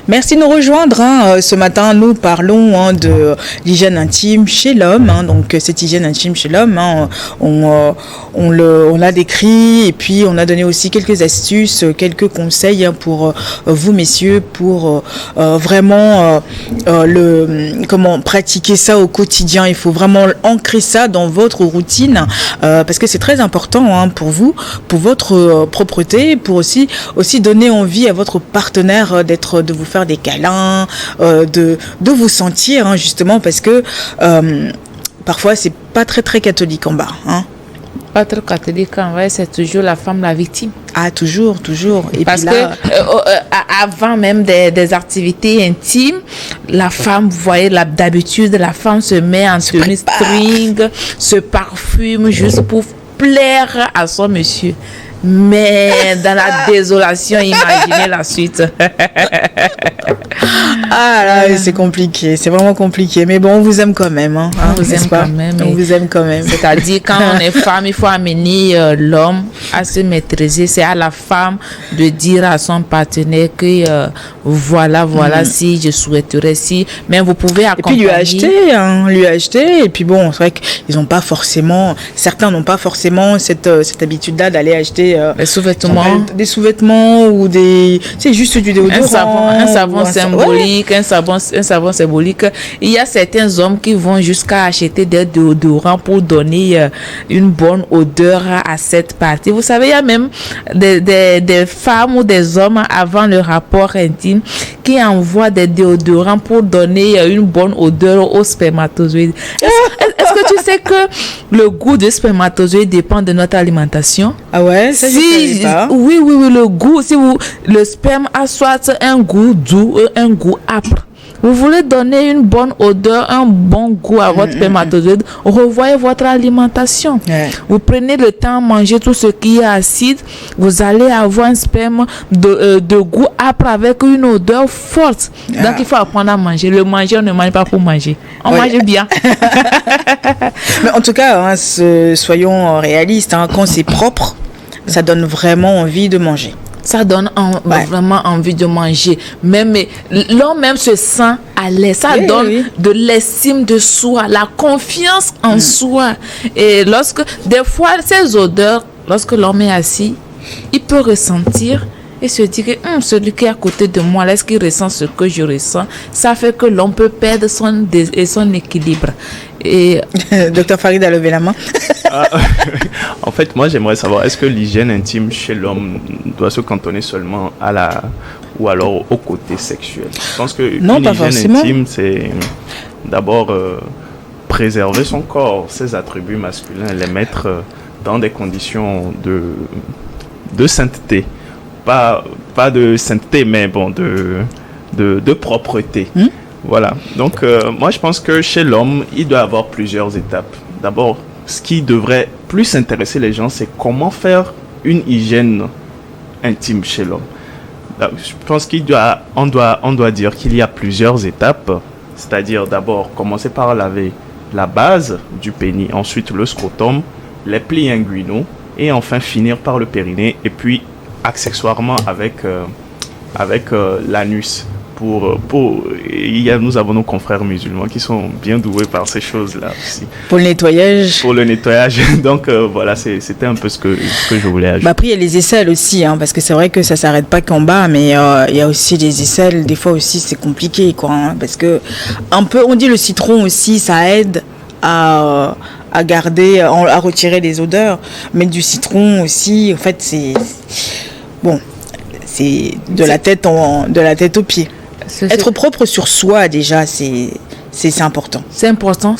Merci de nous rejoindre. Ce matin, nous parlons de l'hygiène intime chez l'homme. Donc, cette hygiène intime chez l'homme, on l'a décrit et puis on a donné aussi quelques astuces, quelques conseils pour vous, messieurs, pour vraiment comment pratiquer ça au quotidien. Il faut vraiment ancrer ça dans votre routine parce que c'est très important pour vous, pour votre propreté, pour aussi donner envie à votre partenaire de vous faire des câlins, de vous sentir justement parce que parfois c'est pas très très catholique en bas. Pas très catholique en vrai, c'est toujours la femme la victime. Ah toujours. Et parce puis là, que avant même des activités intimes, la femme, vous voyez, d'habitude la femme se met en tenue string, se parfume juste pour plaire à son monsieur. Mais dans la désolation, imaginez la suite. C'est compliqué, c'est vraiment compliqué. Mais bon, on vous aime quand même. On vous aime quand même. On vous aime quand même. C'est-à-dire, quand on est femme, il faut amener l'homme à se maîtriser. C'est à la femme de dire à son partenaire que voilà, si je souhaiterais si. Mais vous pouvez accompagner. Et puis lui acheter. Et puis bon, c'est vrai qu'ils n'ont pas forcément, certains n'ont pas forcément cette habitude-là d'aller acheter des sous-vêtements ou c'est juste du déodorant, un savon symbolique, un savon symbolique. Il y a certains hommes qui vont jusqu'à acheter des déodorants pour donner une bonne odeur à cette partie. Vous savez, il y a même des femmes ou des hommes avant le rapport intime qui envoient des déodorants pour donner une bonne odeur aux spermatozoïdes. Est-ce que tu sais que le goût des spermatozoïdes dépend de notre alimentation? Ah ouais, ça je savais pas. Oui, le goût. Si le sperme a soit un goût doux, un goût âpre. Vous voulez donner une bonne odeur, un bon goût à votre spermatozoïde, revoyez votre alimentation. Vous prenez le temps de manger tout ce qui est acide, vous allez avoir un sperme de goût âpre avec une odeur forte. Donc il faut apprendre à manger. Le manger, on ne mange pas pour manger. On mange bien. Mais en tout cas, soyons réalistes, quand c'est propre, ça donne vraiment envie de manger. Ça donne vraiment envie de manger. Même l'homme même se sent à l'aise. Ça donne de l'estime de soi, la confiance en soi. Et des fois, ces odeurs, lorsque l'homme est assis, il peut ressentir et se dire que celui qui est à côté de moi, est-ce qu'il ressent ce que je ressens? Ça fait que l'homme peut perdre son équilibre. Et Docteur Farid a levé la main. En fait, moi, j'aimerais savoir, est-ce que l'hygiène intime chez l'homme doit se cantonner seulement ou alors au côté sexuel? Je pense que l'hygiène intime, c'est d'abord préserver son corps, ses attributs masculins, les mettre dans des conditions de sainteté. Pas de sainteté, mais bon, de propreté. Voilà. Donc, moi, je pense que chez l'homme, il doit y avoir plusieurs étapes. D'abord, ce qui devrait plus intéresser les gens, c'est comment faire une hygiène intime chez l'homme. Je pense on doit dire qu'il y a plusieurs étapes. C'est-à-dire, d'abord, commencer par laver la base du pénis, ensuite le scrotum, les plis inguinaux, et enfin finir par le périnée, et puis accessoirement avec l'anus. Nous avons nos confrères musulmans qui sont bien doués par ces choses-là aussi. Pour le nettoyage. Donc voilà, c'était un peu ce que je voulais ajouter. Après, il y a les aisselles aussi, parce que c'est vrai que ça ne s'arrête pas qu'en bas, mais il y a aussi les aisselles. Des fois aussi, c'est compliqué, parce que on dit le citron aussi, ça aide à garder, à retirer les odeurs. Mais du citron aussi, en fait, c'est de la tête aux pieds. Être propre sur soi, déjà, c'est important. C'est important.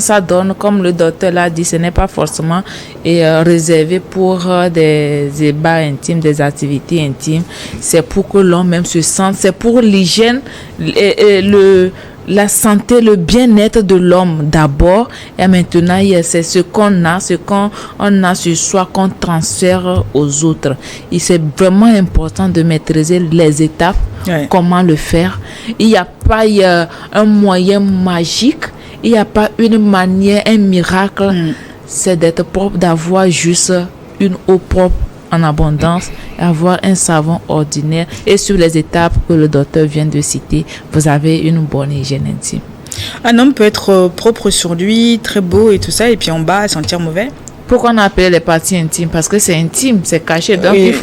Ça donne, comme le docteur l'a dit, ce n'est pas forcément réservé pour des ébats intimes, des activités intimes. C'est pour que l'homme même se sente. C'est pour l'hygiène, la santé, le bien-être de l'homme d'abord. Et maintenant, c'est ce qu'on a sur soi qu'on transfère aux autres. Et c'est vraiment important de maîtriser les étapes. Comment le faire. Il n'y a pas un moyen magique, il n'y a pas une manière, un miracle. C'est d'être propre, d'avoir juste une eau propre en abondance et avoir un savon ordinaire. Et sur les étapes que le docteur vient de citer, vous avez une bonne hygiène intime. Un homme peut être propre sur lui, très beau et tout ça, et puis en bas, sentir mauvais. Pourquoi on appelle les parties intimes? Parce que c'est intime, c'est caché. Donc, oui.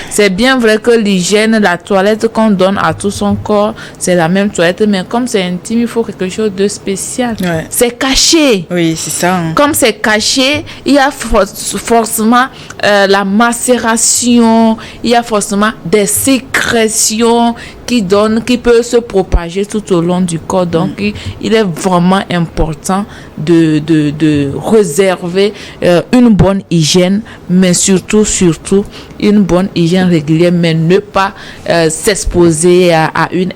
c'est bien vrai que l'hygiène, la toilette qu'on donne à tout son corps, c'est la même toilette, mais comme c'est intime, il faut quelque chose de spécial. Ouais. C'est caché. Oui, c'est ça. Comme c'est caché, il y a forcément la macération, il y a forcément des sécrétions qui peuvent se propager tout au long du corps. Donc, il est vraiment important de réserver une bonne hygiène, mais surtout une bonne hygiène régulière, mais ne pas s'exposer à une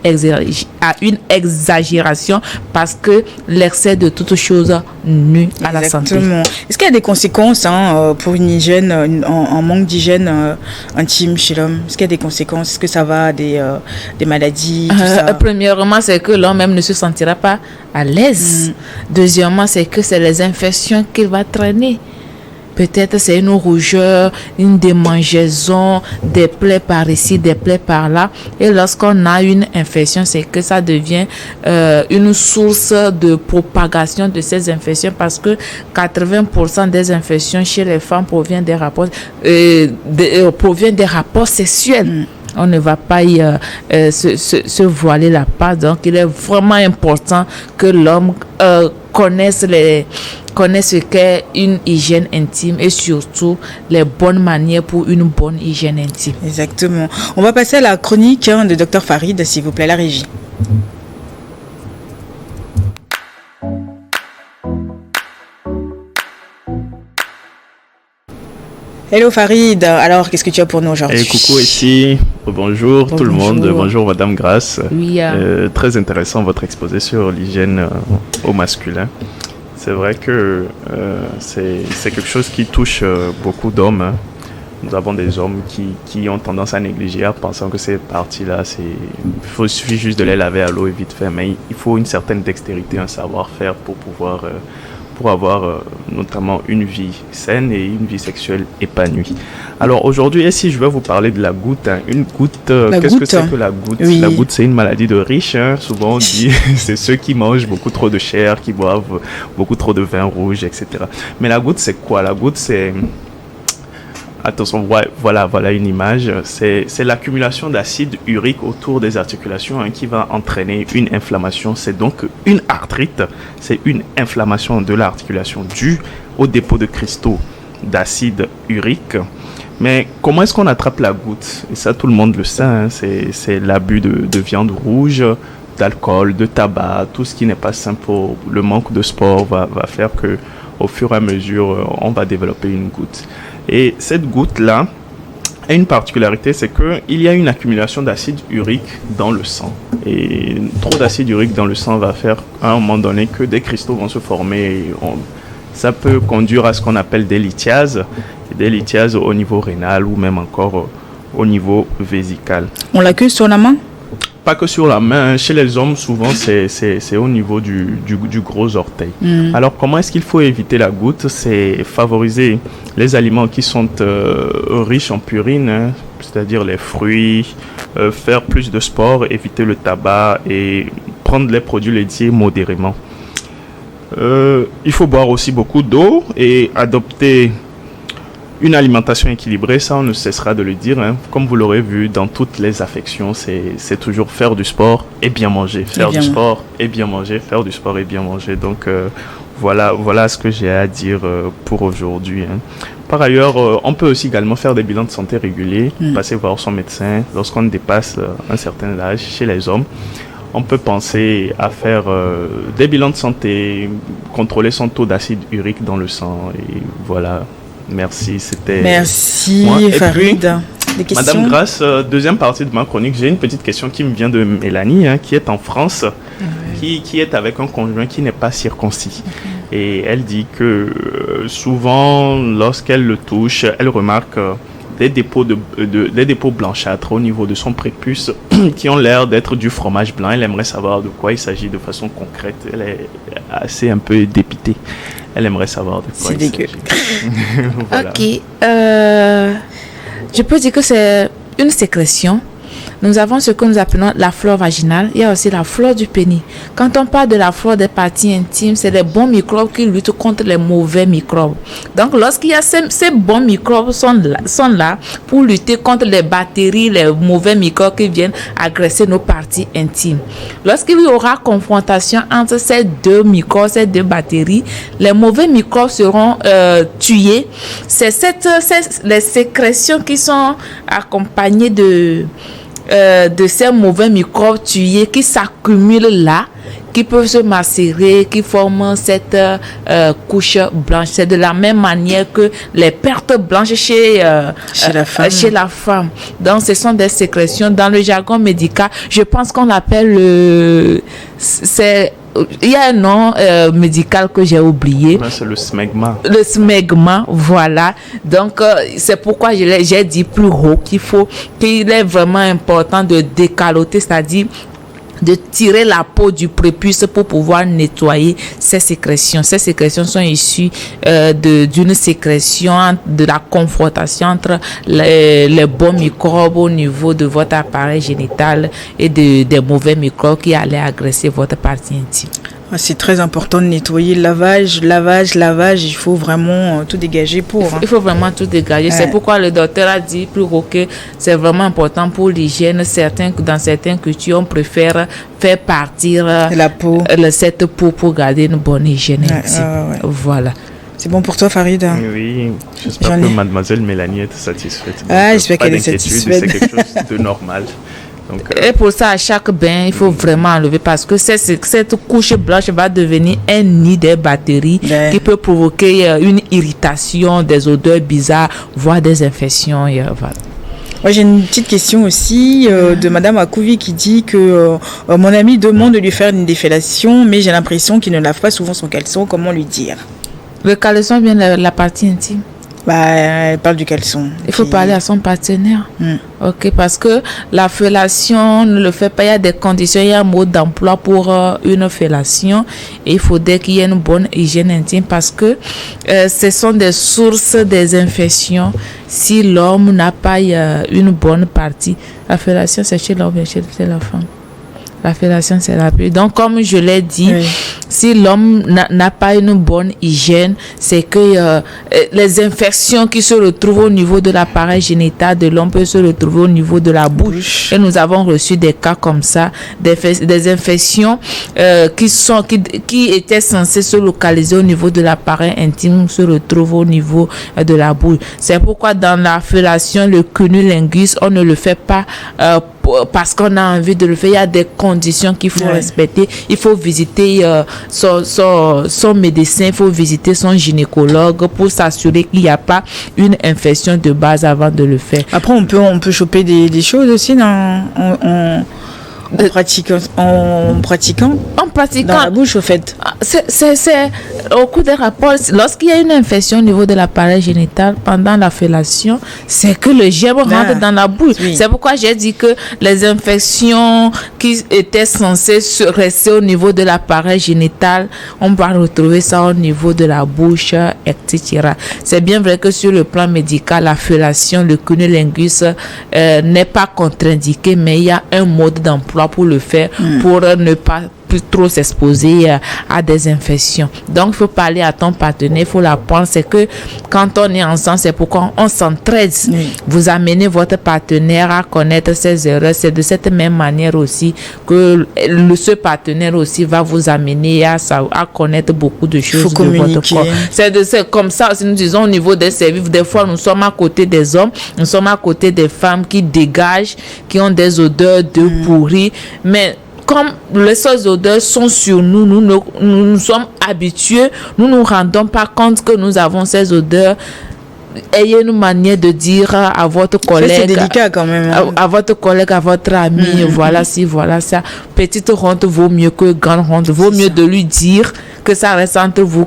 exagération, parce que l'excès de toute chose nuit à la santé. Est-ce qu'il y a des conséquences pour une hygiène, un manque d'hygiène intime chez l'homme? Est-ce qu'il y a des conséquences? Est-ce que ça va des maladies, tout ça? Premièrement, c'est que l'homme même ne se sentira pas à l'aise. Deuxièmement, c'est que c'est les infections qu'il va traîner. Peut-être c'est une rougeur, une démangeaison, des plaies par ici, des plaies par là. Et lorsqu'on a une infection, c'est que ça devient une source de propagation de ces infections, parce que 80% des infections chez les femmes proviennent des rapports sexuels. On ne va pas se voiler la face. Donc, il est vraiment important que l'homme connaisse ce qu'est une hygiène intime, et surtout les bonnes manières pour une bonne hygiène intime. Exactement. On va passer à la chronique de Dr Farid, s'il vous plaît, la régie. Hello Farid, alors qu'est-ce que tu as pour nous aujourd'hui? Coucou ici, bonjour tout le monde, bonjour Madame Grace. Oui, très intéressant votre exposé sur l'hygiène au masculin. C'est vrai que c'est quelque chose qui touche beaucoup d'hommes. Hein. Nous avons des hommes qui ont tendance à négliger, en pensant que ces parties-là, il suffit juste de les laver à l'eau et vite fait. Mais il faut une certaine dextérité, un savoir-faire pour pouvoir... pour avoir notamment une vie saine et une vie sexuelle épanouie. Alors aujourd'hui, ici, je vais vous parler de la goutte. Hein. Une goutte, qu'est-ce que c'est que la goutte? Oui. La goutte, c'est une maladie de riches. Hein. Souvent, on dit c'est ceux qui mangent beaucoup trop de chair, qui boivent beaucoup trop de vin rouge, etc. Mais la goutte, c'est quoi? La goutte, c'est... Attention, voilà une image. C'est l'accumulation d'acide urique autour des articulations qui va entraîner une inflammation. C'est donc une arthrite. C'est une inflammation de l'articulation due au dépôt de cristaux d'acide urique. Mais comment est-ce qu'on attrape la goutte? Et ça, tout le monde le sait. Hein, c'est l'abus de viande rouge, d'alcool, de tabac, tout ce qui n'est pas sain pour le manque de sport va faire que, au fur et à mesure, on va développer une goutte. Et cette goutte-là a une particularité, c'est qu'il y a une accumulation d'acide urique dans le sang. Et trop d'acide urique dans le sang va faire à un moment donné que des cristaux vont se former. Et ça peut conduire à ce qu'on appelle des lithiases au niveau rénal ou même encore au niveau vésical. On l'a que sur la main? Pas que sur la main. Chez les hommes, souvent, c'est au niveau du gros orteil. Alors, comment est-ce qu'il faut éviter la goutte? C'est favoriser les aliments qui sont riches en purine, hein, c'est-à-dire les fruits, faire plus de sport, éviter le tabac et prendre les produits laitiers modérément. Il faut boire aussi beaucoup d'eau et adopter une alimentation équilibrée, ça on ne cessera de le dire. Hein. Comme vous l'aurez vu, dans toutes les affections, c'est toujours faire du sport et bien manger. Faire du sport et bien manger, faire du sport et bien manger. Donc voilà ce que j'ai à dire pour aujourd'hui. Hein. Par ailleurs, on peut aussi également faire des bilans de santé réguliers, passer voir son médecin lorsqu'on dépasse un certain âge chez les hommes. On peut penser à faire des bilans de santé, contrôler son taux d'acide urique dans le sang et voilà. Merci, c'était... Merci, Farid. Des questions? Madame Grace, deuxième partie de ma chronique, j'ai une petite question qui me vient de Mélanie, qui est en France, qui est avec un conjoint qui n'est pas circoncis. Et elle dit que souvent, lorsqu'elle le touche, elle remarque des dépôts blanchâtres au niveau de son prépuce qui ont l'air d'être du fromage blanc. Elle aimerait savoir de quoi il s'agit de façon concrète. Elle est assez un peu dépitée. Elle aimerait savoir de quoi il s'agit. C'est dégueu. Voilà. Ok. Je peux dire que c'est une sécrétion. Nous avons ce que nous appelons la flore vaginale. Il y a aussi la flore du pénis. Quand on parle de la flore des parties intimes, c'est les bons microbes qui luttent contre les mauvais microbes. Donc, lorsqu'il y a ces bons microbes sont là pour lutter contre les bactéries, les mauvais microbes qui viennent agresser nos parties intimes. Lorsqu'il y aura confrontation entre ces deux microbes, ces deux bactéries, les mauvais microbes seront tués. C'est les sécrétions qui sont accompagnées de ces mauvais microbes tués qui s'accumulent là, qui peuvent se macérer, qui forment cette couche blanche. C'est de la même manière que les pertes blanches chez la femme. Donc, ce sont des sécrétions. Dans le jargon médical, je pense qu'on l'appelle il y a un nom médical que j'ai oublié. C'est le smegma. Le smegma, voilà. Donc, c'est pourquoi j'ai dit plus haut qu'il est vraiment important de décaloter, c'est-à-dire de tirer la peau du prépuce pour pouvoir nettoyer ces sécrétions. Ces sécrétions sont issues d'une sécrétion, de la confrontation entre les bons microbes au niveau de votre appareil génital et des mauvais microbes qui allaient agresser votre partie intime. C'est très important de nettoyer, lavage. Il faut vraiment tout dégager pour. Il faut vraiment tout dégager. Ouais. C'est pourquoi le docteur a dit plus haut que c'est vraiment important pour l'hygiène. Dans certaines cultures, on préfère faire partir la peau. Cette peau pour garder une bonne hygiène intime. Voilà. C'est bon pour toi, Farid? Oui, j'espère que mademoiselle Mélanie est satisfaite. J'espère qu'elle est satisfaite. C'est quelque chose de normal. Donc, et pour ça, à chaque bain, il faut vraiment enlever parce que cette couche blanche va devenir un nid des bactéries qui peut provoquer une irritation, des odeurs bizarres, voire des infections. Voilà. Ouais, j'ai une petite question aussi de Madame Akouvi qui dit que mon ami demande de lui faire une défellation, mais j'ai l'impression qu'il ne lave pas souvent son caleçon. Comment lui dire? Le caleçon vient de la partie intime. Elle parle du caleçon. Il faut parler à son partenaire. Ok, parce que la fellation ne le fait pas. Il y a des conditions, il y a un mode d'emploi pour une fellation. Et il faudrait qu'il y ait une bonne hygiène intime parce que ce sont des sources des infections. Si l'homme n'a pas une bonne partie, la fellation c'est chez l'homme et chez la femme. La fellation, c'est la pluie. Donc, comme je l'ai dit, si l'homme n'a pas une bonne hygiène, c'est que les infections qui se retrouvent au niveau de l'appareil génital de l'homme peuvent se retrouver au niveau de la bouche. Et nous avons reçu des cas comme ça, des infections qui étaient censées se localiser au niveau de l'appareil intime se retrouvent au niveau de la bouche. C'est pourquoi dans la fellation, le cunnilingus, on ne le fait pas parce qu'on a envie de le faire. Il y a des conditions qu'il faut respecter. Il faut visiter son médecin, il faut visiter son gynécologue pour s'assurer qu'il n'y a pas une infection de base avant de le faire. Après, on peut choper des choses aussi en pratiquant dans la bouche, au fait. C'est au cours des rapports, lorsqu'il y a une infection au niveau de l'appareil génital pendant la fellation, c'est que le germe rentre dans la bouche. C'est pourquoi j'ai dit que les infections qui étaient censées rester au niveau de l'appareil génital, on va retrouver ça au niveau de la bouche, etc. C'est bien vrai que sur le plan médical, la fellation, le cunnilingus n'est pas contre-indiqué, mais il y a un mode d'emploi pour le faire, pour ne pas plus trop s'exposer à des infections. Donc, il faut parler à ton partenaire, il faut l'apprendre. C'est que quand on est ensemble, c'est pourquoi on s'entraide. Vous amenez votre partenaire à connaître ses erreurs. C'est de cette même manière aussi que ce partenaire aussi va vous amener à connaître beaucoup de choses de votre corps. C'est comme ça aussi, nous disons au niveau des services. Des fois, nous sommes à côté des hommes, nous sommes à côté des femmes qui dégagent, qui ont des odeurs de pourri. Mais comme les seules odeurs sont sur nous, nous sommes habitués, nous ne nous rendons pas compte que nous avons ces odeurs. Ayez une manière de dire à votre collègue, c'est délicat quand même, à votre collègue, à votre ami, voilà ci, voilà ça. Petite honte vaut mieux que grande honte. Vaut mieux de lui dire que ça reste entre vous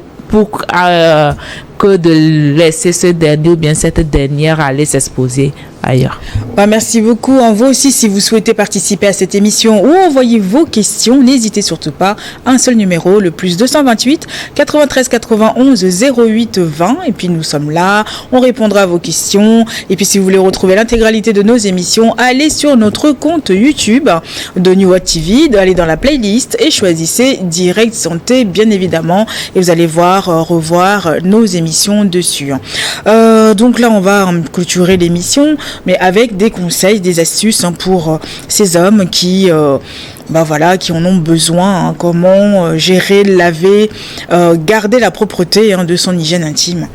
que de laisser ce dernier ou bien cette dernière aller s'exposer ailleurs. Merci beaucoup. Vous aussi, si vous souhaitez participer à cette émission ou envoyer vos questions, n'hésitez surtout pas. Un seul numéro, le plus 228 93 91 08 20. Et puis nous sommes là, on répondra à vos questions. Et puis si vous voulez retrouver l'intégralité de nos émissions, allez sur notre compte YouTube de New World TV, allez dans la playlist et choisissez Direct Santé, bien évidemment. Et vous allez revoir nos émissions dessus. Donc là, on va clôturer l'émission, mais avec des conseils, des astuces pour ces hommes qui qui en ont besoin, comment gérer, laver, garder la propreté de son hygiène intime.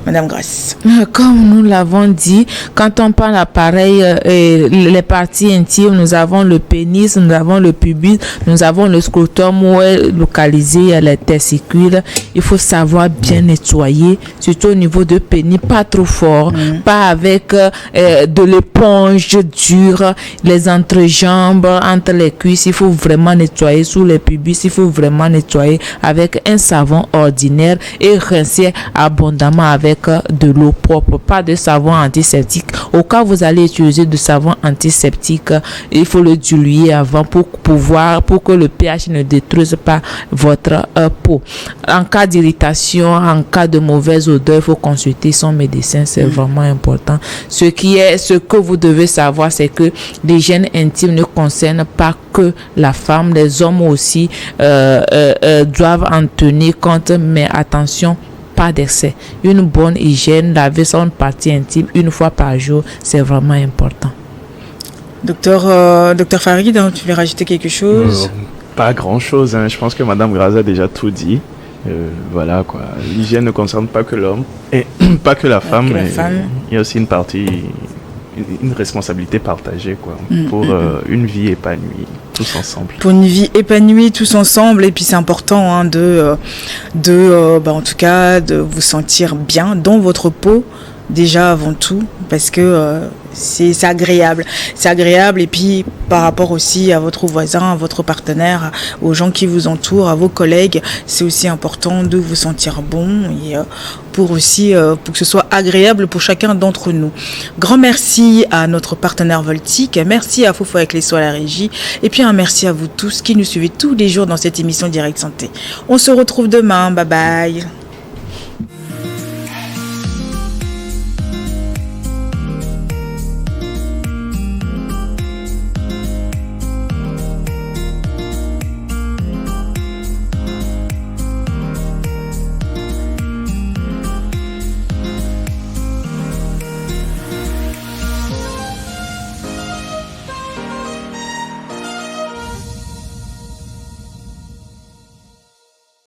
Madame Grace. Comme nous l'avons dit, quand on parle appareil, les parties intimes, nous avons le pénis, nous avons le pubis, nous avons le scrotum où est localisé les testicules. Il faut savoir bien nettoyer, surtout au niveau de pénis, pas trop fort, pas avec de l'éponge dure, les entrejambes, entre les cuisses. Il faut vraiment nettoyer sous les pubis, il faut vraiment nettoyer avec un savon ordinaire et rincer abondamment avec de l'eau propre, pas de savon antiseptique. Au cas où vous allez utiliser du savon antiseptique, il faut le diluer avant pour que le pH ne détruise pas votre peau. En cas d'irritation, en cas de mauvaise odeur, il faut consulter son médecin, c'est vraiment important. Ce que vous devez savoir, c'est que l'hygiène intime ne concerne pas que la femme, les hommes aussi doivent en tenir compte, mais attention, pas d'excès. Une bonne hygiène, laver son partie intime une fois par jour, c'est vraiment important. Docteur Farid, tu veux rajouter quelque chose? Pas grand chose, je pense que Madame Graza a déjà tout dit. Voilà quoi, l'hygiène ne concerne pas que l'homme et pas que la femme, il y a aussi une responsabilité partagée quoi, pour une vie épanouie tous ensemble. Pour une vie épanouie tous ensemble, et puis c'est important en tout cas de vous sentir bien dans votre peau déjà avant tout, parce que c'est agréable. C'est agréable, et puis par rapport aussi à votre voisin, à votre partenaire, aux gens qui vous entourent, à vos collègues, c'est aussi important de vous sentir bon et pour que ce soit agréable pour chacun d'entre nous. Grand merci à notre partenaire Voltic, merci à Fofo avec les soins à la régie, et puis un merci à vous tous qui nous suivez tous les jours dans cette émission Direct Santé. On se retrouve demain, bye bye.